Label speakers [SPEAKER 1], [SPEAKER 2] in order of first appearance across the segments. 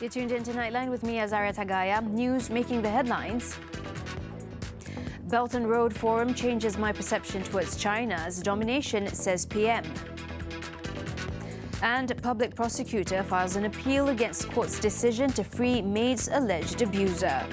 [SPEAKER 1] You're tuned into Nightline with me, Zuraida Tagaya. News making the headlines. Belt and Road Forum changes my perception towards China's domination, says PM. And public prosecutor files an appeal against court's decision to free maid's alleged abuser.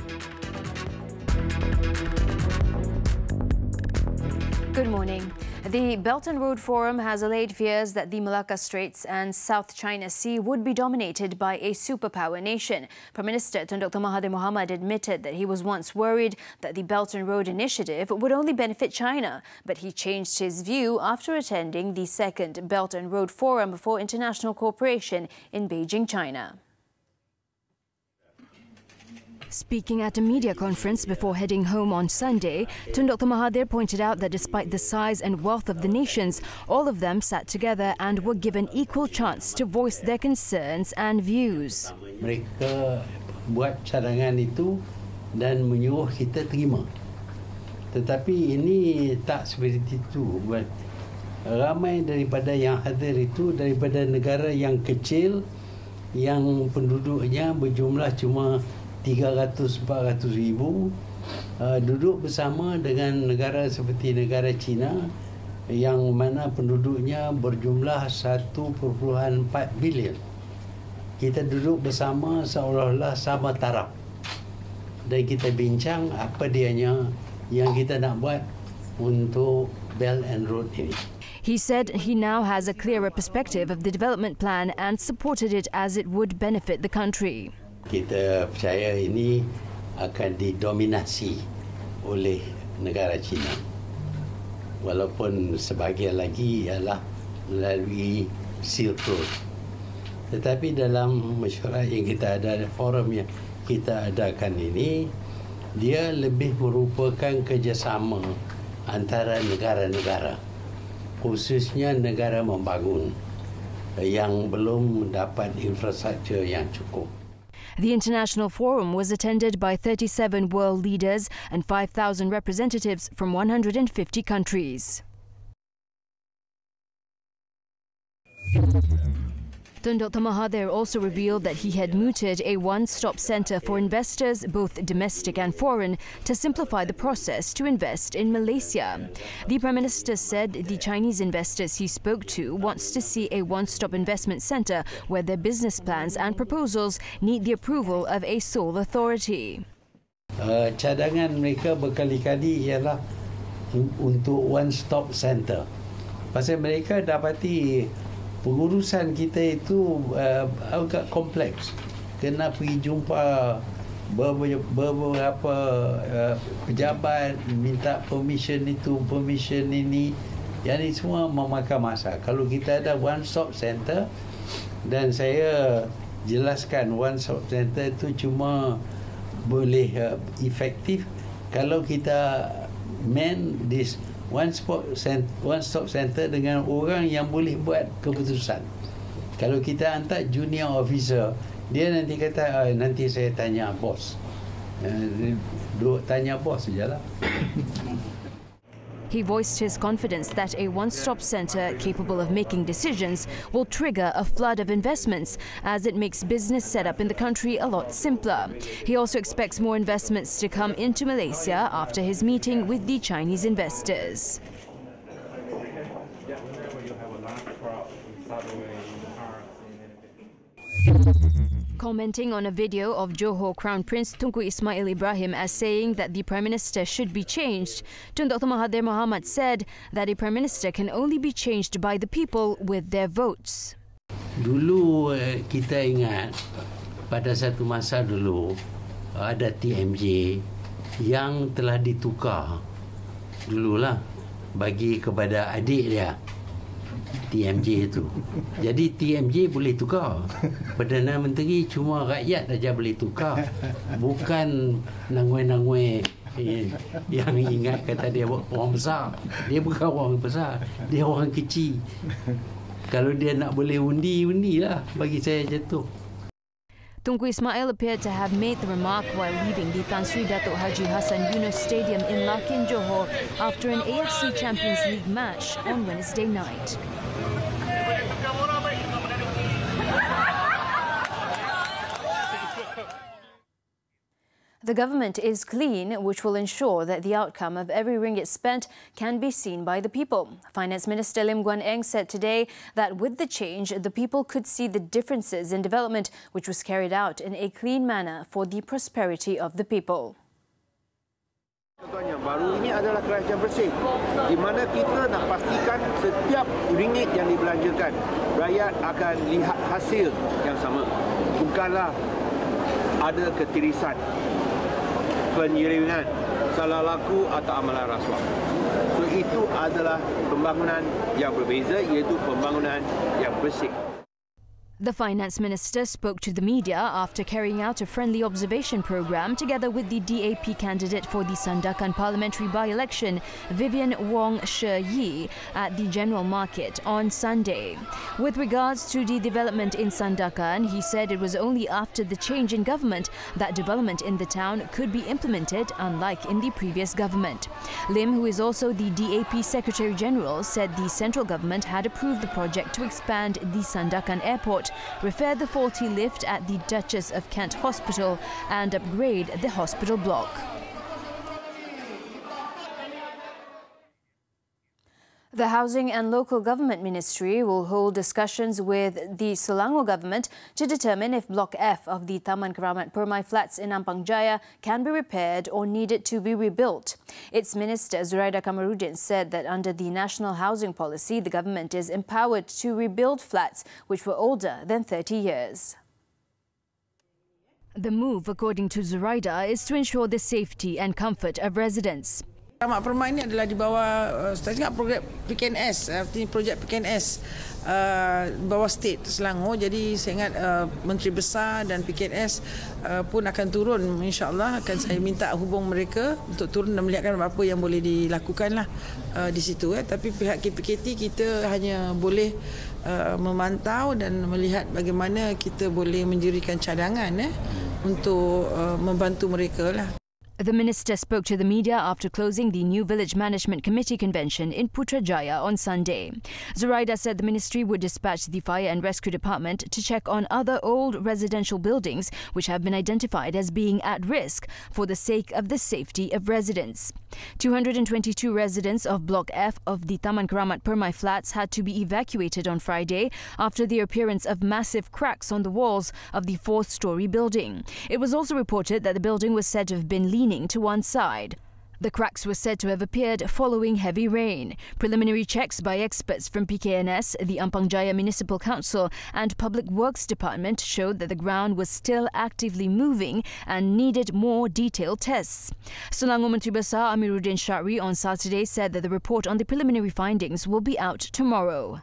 [SPEAKER 1] Good morning. The Belt and Road Forum has allayed fears that the Malacca Straits and South China Sea would be dominated by a superpower nation. Prime Minister Tun Dr. Mahathir Mohamad admitted that he was once worried that the Belt and Road Initiative would only benefit China, but he changed his view after attending the second Belt and Road Forum for International Cooperation in Beijing, China. Speaking at a media conference before heading home on Sunday, Tun Dr. Mahathir pointed out that despite the size and wealth of the nations, all of them sat together and were given equal chance to voice their concerns and views.
[SPEAKER 2] Mereka buat cadangan itu dan menyuruh kita terima. Tetapi ini tak seperti itu. Ramai daripada yang hadir itu daripada negara yang kecil yang penduduknya berjumlah cuma 300-400 ribu, duduk bersama dengan negara seperti negara China yang mana penduduknya berjumlah 1.4 bilion. Kita duduk bersama seolah-olah sama taraf dan kita bincang apa dianya yang kita nak buat untuk Belt and Road ini.
[SPEAKER 1] He said he now has a clearer perspective of the development plan and supported it as it would benefit the country.
[SPEAKER 2] Kita percaya ini akan didominasi oleh negara China. Walaupun sebahagian lagi ialah melalui Silk Road. Tetapi dalam mesyuarat yang kita ada, forum yang kita adakan ini, dia lebih merupakan kerjasama antara negara-negara, khususnya negara membangun yang belum mendapat infrastruktur yang cukup.
[SPEAKER 1] The International Forum was attended by 37 world leaders and 5,000 representatives from 150 countries. Tun Dr. Mahathir also revealed that he had mooted a one-stop centre for investors, both domestic and foreign, to simplify the process to invest in Malaysia. The Prime Minister said the Chinese investors he spoke to wants to see a one-stop investment centre where their business plans and proposals need the approval of a sole authority.
[SPEAKER 2] Cadangan mereka berkali-kali ialah untuk one-stop centre. Pasal mereka dapati pengurusan kita itu agak kompleks. Kena pergi jumpa beberapa pejabat, minta permission itu, permission ini. Yang ini semua memakan masa. Kalau kita ada one-stop center, dan saya jelaskan one-stop center itu cuma boleh efektif kalau kita man this one-stop center dengan orang yang boleh buat keputusan. Kalau kita hantar junior officer, dia nanti kata, nanti saya tanya bos. Duk tanya bos sajalah.
[SPEAKER 1] He voiced his confidence that a one-stop centre capable of making decisions will trigger a flood of investments as it makes business setup in the country a lot simpler. He also expects more investments to come into Malaysia after his meeting with the Chinese investors. Commenting on a video of Johor Crown Prince Tunku Ismail Ibrahim as saying that the Prime Minister should be changed, Tun Dr. Mahathir Mohamad said that a Prime Minister can only be changed by the people with their votes.
[SPEAKER 2] Dulu kita ingat pada satu masa dulu ada TMJ yang telah ditukar dululah bagi kepada adik dia. TMJ itu. Jadi TMJ boleh tukar. Perdana Menteri cuma rakyat saja boleh tukar. Bukan nangoi-nangoi yang ingat kata dia orang besar. Dia bukan orang besar. Dia orang kecil. Kalau dia nak boleh undi-undilah bagi saya jatuh.
[SPEAKER 1] Tunku Ismail appeared to have made the remark while leaving the Tan Sri Datuk Haji Hassan Yunus Stadium in Lakin, Johor after an AFC Champions League match on Wednesday night. The government is clean, which will ensure that the outcome of every ringgit spent can be seen by the people. Finance Minister Lim Guan Eng said today that with the change, the people could see the differences in development, which was carried out in a clean manner for the prosperity of the people.
[SPEAKER 3] Contohnya baru ini adalah kerajaan bersih, di mana kita nak pastikan setiap ringgit yang dibelanjakan, rakyat akan lihat hasil yang sama. Bukanlah ada ketirisan, penyelewengan, salah laku atau amalan rasuah. So itu adalah pembangunan yang berbeza, iaitu pembangunan yang bersih.
[SPEAKER 1] The Finance Minister spoke to the media after carrying out a friendly observation program together with the DAP candidate for the Sandakan parliamentary by-election, Vivian Wong She Yi, at the General Market on Sunday. With regards to the development in Sandakan, he said it was only after the change in government that development in the town could be implemented, unlike in the previous government. Lim, who is also the DAP Secretary General, said the central government had approved the project to expand the Sandakan airport, repair the faulty lift at the Duchess of Kent Hospital and upgrade the hospital block. The Housing and Local Government Ministry will hold discussions with the Selangor government to determine if Block F of the Taman Keramat Permai flats in Ampang Jaya can be repaired or needed to be rebuilt. Its Minister Zuraida Kamarudin said that under the National Housing Policy, the government is empowered to rebuild flats which were older than 30 years. The move, according to Zuraida, is to ensure the safety and comfort of residents.
[SPEAKER 4] Keramat Permai ini adalah di bawah saya ingat program PKNS, artinya projek PKNS bawah state Selangor. Jadi saya ingat Menteri Besar dan PKNS pun akan turun, insya-Allah akan saya minta hubung mereka untuk turun dan melihatkan apa yang boleh dilakukanlah di situ. Tapi pihak KPKT kita hanya boleh memantau dan melihat bagaimana kita boleh menjadikan cadangan untuk membantu mereka lah.
[SPEAKER 1] The minister spoke to the media after closing the new Village Management Committee convention in Putrajaya on Sunday. Zuraida said the ministry would dispatch the Fire and Rescue Department to check on other old residential buildings which have been identified as being at risk for the sake of the safety of residents. 222 residents of Block F of the Taman Keramat Permai flats had to be evacuated on Friday after the appearance of massive cracks on the walls of the fourth-story building. It was also reported that the building was said to have been leaning to one side. The cracks were said to have appeared following heavy rain. Preliminary checks by experts from PKNS, the Ampang Jaya Municipal Council and Public Works Department showed that the ground was still actively moving and needed more detailed tests. Selangor Menteri Besar Kamarudin on Saturday said that the report on the preliminary findings will be out tomorrow.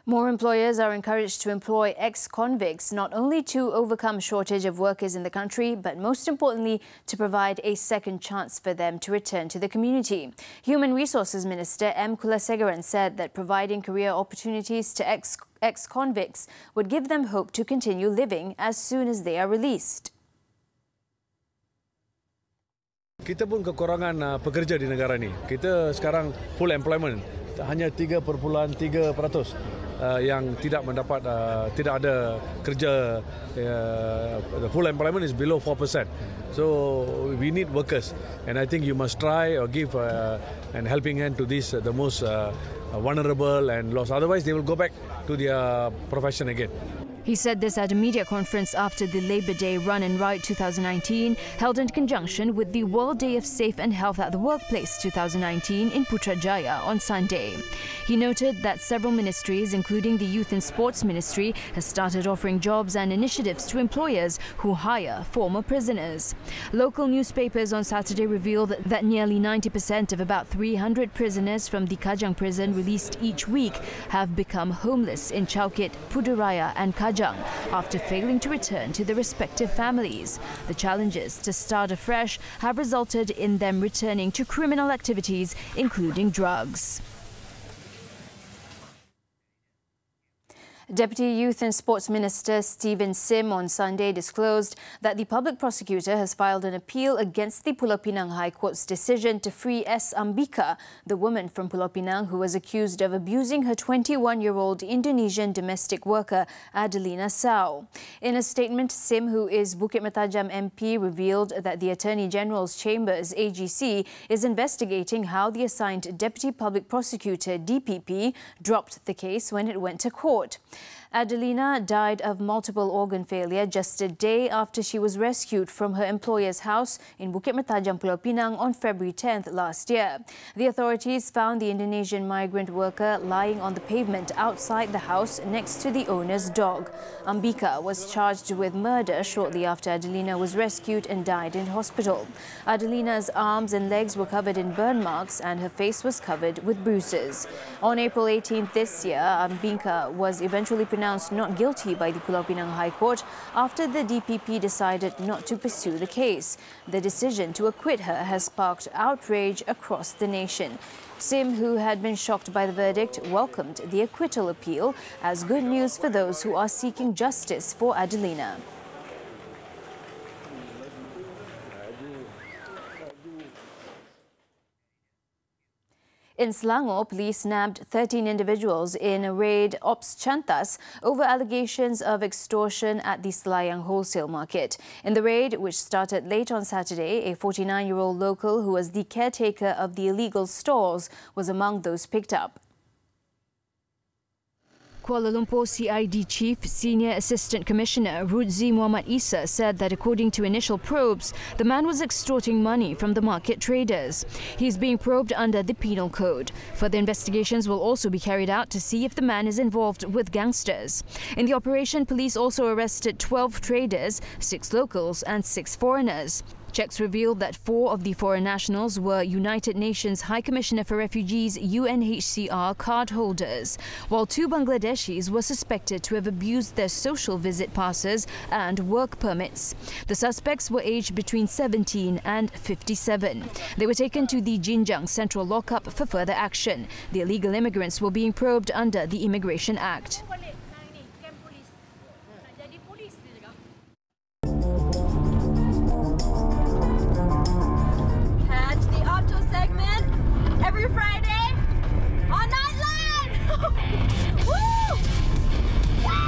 [SPEAKER 1] More employers are encouraged to employ ex-convicts not only to overcome shortage of workers in the country, but most importantly to provide a second chance for them to return to the community. Human Resources Minister M. Kulasegaran said that providing career opportunities to ex-convicts would give them hope to continue living as soon as they are released.
[SPEAKER 5] Kita pun kekurangan pekerja di negara ini. Kita sekarang full employment, hanya 3.3% yang tidak mendapat, tidak ada kerja. The full employment is below 4%. So we need workers, and I think you must try or give an helping hand to these the most vulnerable and lost. Otherwise, they will go back to their profession again.
[SPEAKER 1] He said this at a media conference after the Labour Day Run and Ride 2019, held in conjunction with the World Day of Safe and Health at the Workplace 2019 in Putrajaya on Sunday. He noted that several ministries, including the Youth and Sports Ministry, has started offering jobs and initiatives to employers who hire former prisoners. Local newspapers on Saturday revealed that nearly 90% of about 300 prisoners from the Kajang prison released each week have become homeless in Chowkit, Pudaraya and Kajang after failing to return to their respective families. The challenges to start afresh have resulted in them returning to criminal activities, including drugs. Deputy Youth and Sports Minister Stephen Sim on Sunday disclosed that the public prosecutor has filed an appeal against the Pulau Pinang High Court's decision to free S. Ambika, the woman from Pulau Pinang who was accused of abusing her 21-year-old Indonesian domestic worker Adelina Sao. In a statement, Sim, who is Bukit Mertajam MP, revealed that the Attorney General's Chambers, AGC, is investigating how the assigned Deputy Public Prosecutor, DPP, dropped the case when it went to court. Adelina died of multiple organ failure just a day after she was rescued from her employer's house in Bukit Mertajam, Pulau Pinang on February 10th last year. The authorities found the Indonesian migrant worker lying on the pavement outside the house next to the owner's dog. Ambika was charged with murder shortly after Adelina was rescued and died in hospital. Adelina's arms and legs were covered in burn marks and her face was covered with bruises. On April 18th this year, Ambika was eventually pronounced not guilty by the Pulau Pinang High Court after the DPP decided not to pursue the case. The decision to acquit her has sparked outrage across the nation. Sim, who had been shocked by the verdict, welcomed the acquittal appeal as good news for those who are seeking justice for Adelina. In Selangor, police nabbed 13 individuals in a raid Ops Chantas over allegations of extortion at the Selayang wholesale market. In the raid, which started late on Saturday, a 49-year-old local who was the caretaker of the illegal stalls was among those picked up. Kuala Lumpur CID Chief Senior Assistant Commissioner Rudzi Muhammad Isa said that according to initial probes, the man was extorting money from the market traders. He is being probed under the Penal Code. Further investigations will also be carried out to see if the man is involved with gangsters. In the operation, police also arrested 12 traders, 6 locals and 6 foreigners. Checks revealed that 4 of the foreign nationals were United Nations High Commissioner for Refugees UNHCR card holders, while 2 Bangladeshis were suspected to have abused their social visit passes and work permits. The suspects were aged between 17 and 57. They were taken to the Jinjang Central Lockup for further action. The illegal immigrants were being probed under the Immigration Act.
[SPEAKER 6] Every Friday on Nightline! Woo! Whoa!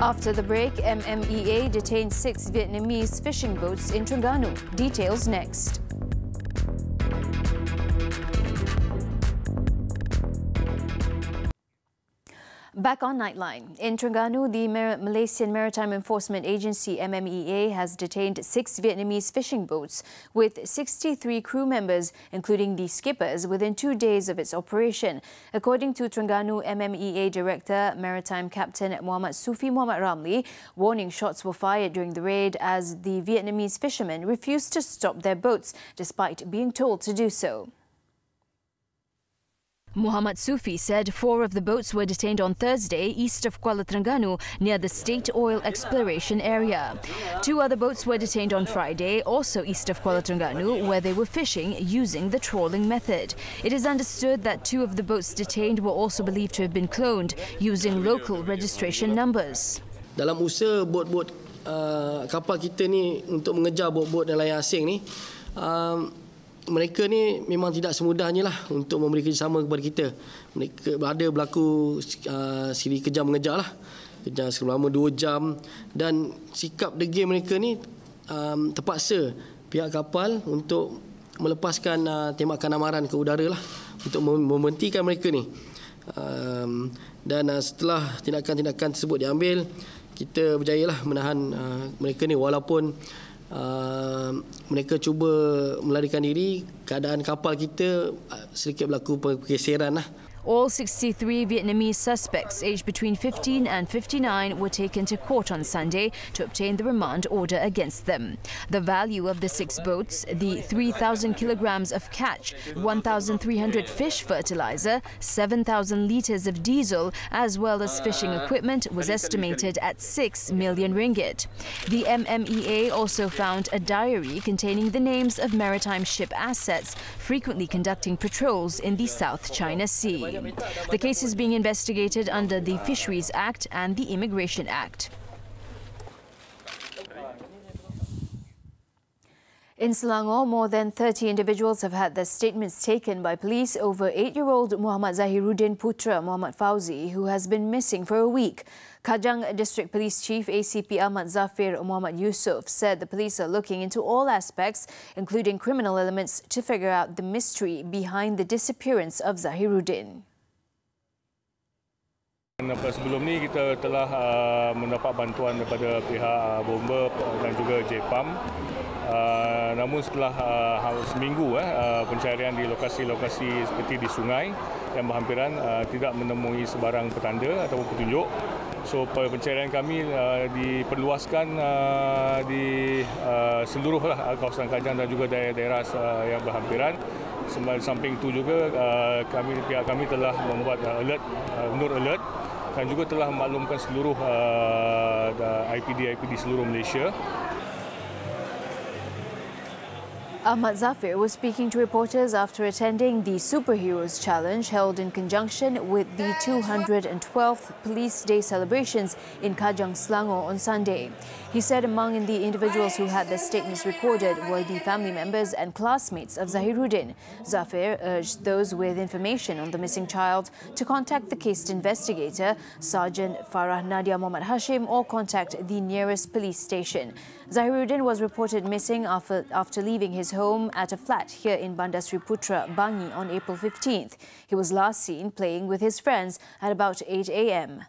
[SPEAKER 1] After the break, MMEA detained 6 Vietnamese fishing boats in Terengganu. Details next. Back on Nightline. In Terengganu, the Malaysian Maritime Enforcement Agency MMEA has detained 6 Vietnamese fishing boats with 63 crew members, including the skippers, within 2 days of its operation. According to Terengganu MMEA Director, Maritime Captain Muhammad Sufi Muhammad Ramli, warning shots were fired during the raid as the Vietnamese fishermen refused to stop their boats despite being told to do so. Muhammad Sufi said 4 of the boats were detained on Thursday east of Kuala Terengganu near the state oil exploration area. 2 other boats were detained on Friday, also east of Kuala Terengganu, where they were fishing using the trawling method. It is understood that 2 of the boats detained were also believed to have been cloned using local registration numbers.
[SPEAKER 7] Dalam usaha bot-bot kapal kita ni untuk mengejar bot-bot nelayan asing ni, mereka ni memang tidak semudahnya lah untuk memberi kerjasama kepada kita. Mereka ada berlaku siri kejar mengejar lah. Kejar selama 2 jam. Dan sikap degil mereka ni terpaksa pihak kapal untuk melepaskan tembakan amaran ke udara lah. Untuk memhentikan mereka ni. Dan setelah tindakan-tindakan tersebut diambil, kita berjayalah menahan mereka ni walaupun mereka cuba melarikan diri. Keadaan kapal kita sedikit berlaku pergeseran lah.
[SPEAKER 1] All 63 Vietnamese suspects aged between 15 and 59 were taken to court on Sunday to obtain the remand order against them. The value of the 6 boats, the 3,000 kilograms of catch, 1,300 fish fertilizer, 7,000 litres of diesel, as well as fishing equipment, was estimated at 6 million ringgit. The MMEA also found a diary containing the names of maritime ship assets frequently conducting patrols in the South China Sea. The case is being investigated under the Fisheries Act and the Immigration Act. In Selangor, more than 30 individuals have had their statements taken by police over 8-year-old Muhammad Zahiruddin Putra Muhammad Fauzi, who has been missing for a week. Kajang District Police Chief ACP Ahmad Zafir Muhammad Yusof said the police are looking into all aspects, including criminal elements, to figure out the mystery behind the disappearance of Zahiruddin.
[SPEAKER 8] Sebelum ni kita telah mendapat bantuan daripada pihak bomba dan juga JPAM. Namun setelah seminggu pencarian di lokasi-lokasi seperti di sungai yang berhampiran tidak menemui sebarang petanda ataupun petunjuk. So pencarian kami diperluaskan di seluruh kawasan Kajang dan juga daerah-daerah yang berhampiran. Samping itu juga pihak kami telah membuat nur alert dan juga telah memaklumkan seluruh IPD seluruh Malaysia.
[SPEAKER 1] Ahmad Zafir was speaking to reporters after attending the Superheroes Challenge held in conjunction with the 212th Police Day celebrations in Kajang, Selangor on Sunday. He said among the individuals who had their statements recorded were the family members and classmates of Zahiruddin. Zafir urged those with information on the missing child to contact the case investigator, Sergeant Farah Nadia Muhammad Hashim, or contact the nearest police station. Zahiruddin was reported missing after leaving his home at a flat here in Bandar Sri Putra, Bangi on April 15th. He was last seen playing with his friends at about 8 a.m.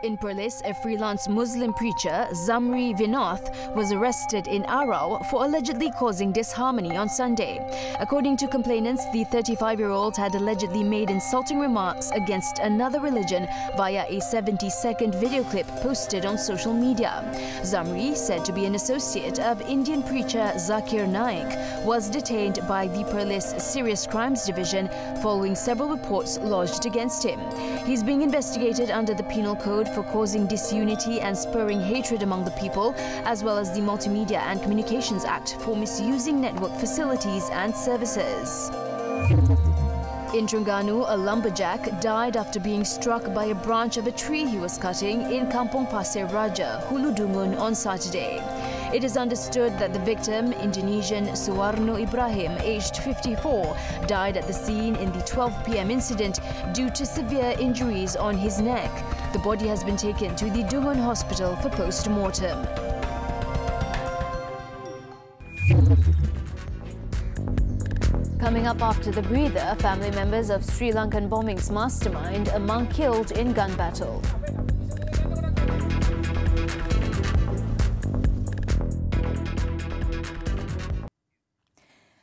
[SPEAKER 1] In Perlis, a freelance Muslim preacher, Zamri Vinoth, was arrested in Arau for allegedly causing disharmony on Sunday. According to complainants, the 35-year-old had allegedly made insulting remarks against another religion via a 70-second video clip posted on social media. Zamri, said to be an associate of Indian preacher Zakir Naik, was detained by the Perlis Serious Crimes Division following several reports lodged against him. He's being investigated under the Penal Code for causing disunity and spurring hatred among the people, as well as the Multimedia and Communications Act for misusing network facilities and services. In Terengganu, a lumberjack died after being struck by a branch of a tree he was cutting in Kampung Pasir Raja, Hulu Dungun on Saturday. It is understood that the victim, Indonesian Suwarno Ibrahim, aged 54, died at the scene in the 12 p.m. incident due to severe injuries on his neck. The body has been taken to the Dungun hospital for post-mortem. Coming up after the breather, family members of Sri Lankan bombings mastermind, a monk killed in gun battle.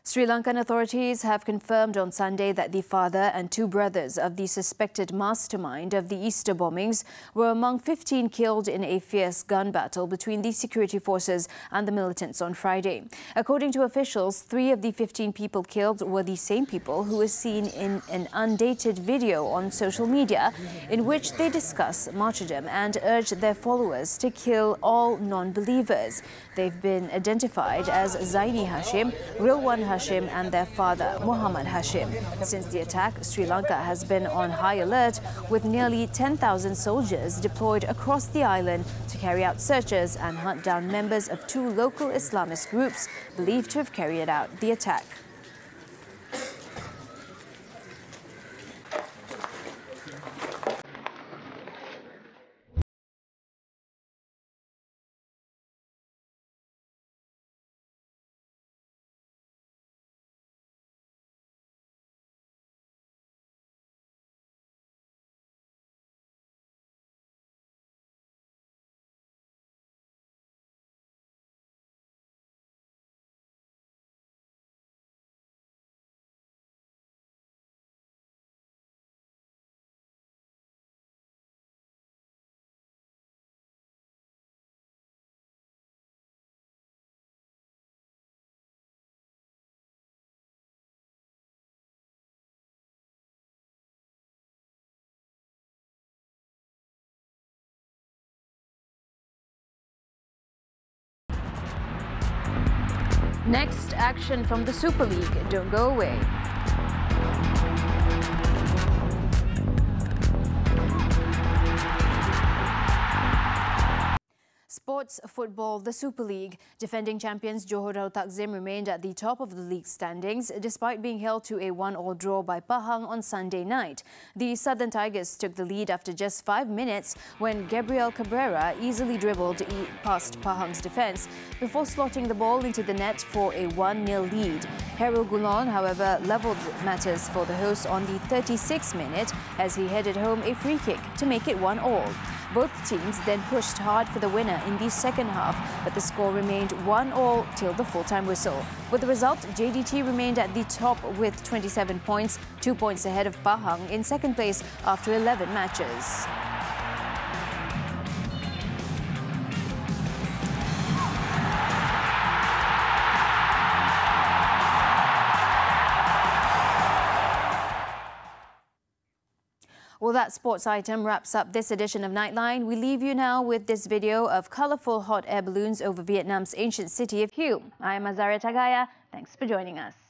[SPEAKER 1] Sri Lankan authorities have confirmed on Sunday that the father and 2 brothers of the suspected mastermind of the Easter bombings were among 15 killed in a fierce gun battle between the security forces and the militants on Friday. According to officials, 3 of the 15 people killed were the same people who were seen in an undated video on social media in which they discuss martyrdom and urge their followers to kill all non-believers. They've been identified as Zaini Hashim, Rilwan Hashim and their father, Muhammad Hashim. Since the attack, Sri Lanka has been on high alert with nearly 10,000 soldiers deployed across the island to carry out searches and hunt down members of 2 local Islamist groups believed to have carried out the attack. Next, action from the Super League. Don't go away. Sports football, the Super League. Defending champions Johor Darul Takzim remained at the top of the league standings despite being held to a 1-1 draw by Pahang on Sunday night. The Southern Tigers took the lead after just 5 minutes when Gabriel Cabrera easily dribbled past Pahang's defence before slotting the ball into the net for a 1-0 lead. Hairul Gulon, however, levelled matters for the hosts on the 36th minute as he headed home a free kick to make it 1-1. Both teams then pushed hard for the winner in the second half, but the score remained 1-1 till the full-time whistle. With the result, JDT remained at the top with 27 points, 2 points ahead of Pahang in second place after 11 matches. Well, that sports item wraps up this edition of Nightline. We leave you now with this video of colourful hot air balloons over Vietnam's ancient city of Hue. I am Azariah Tagaya. Thanks for joining us.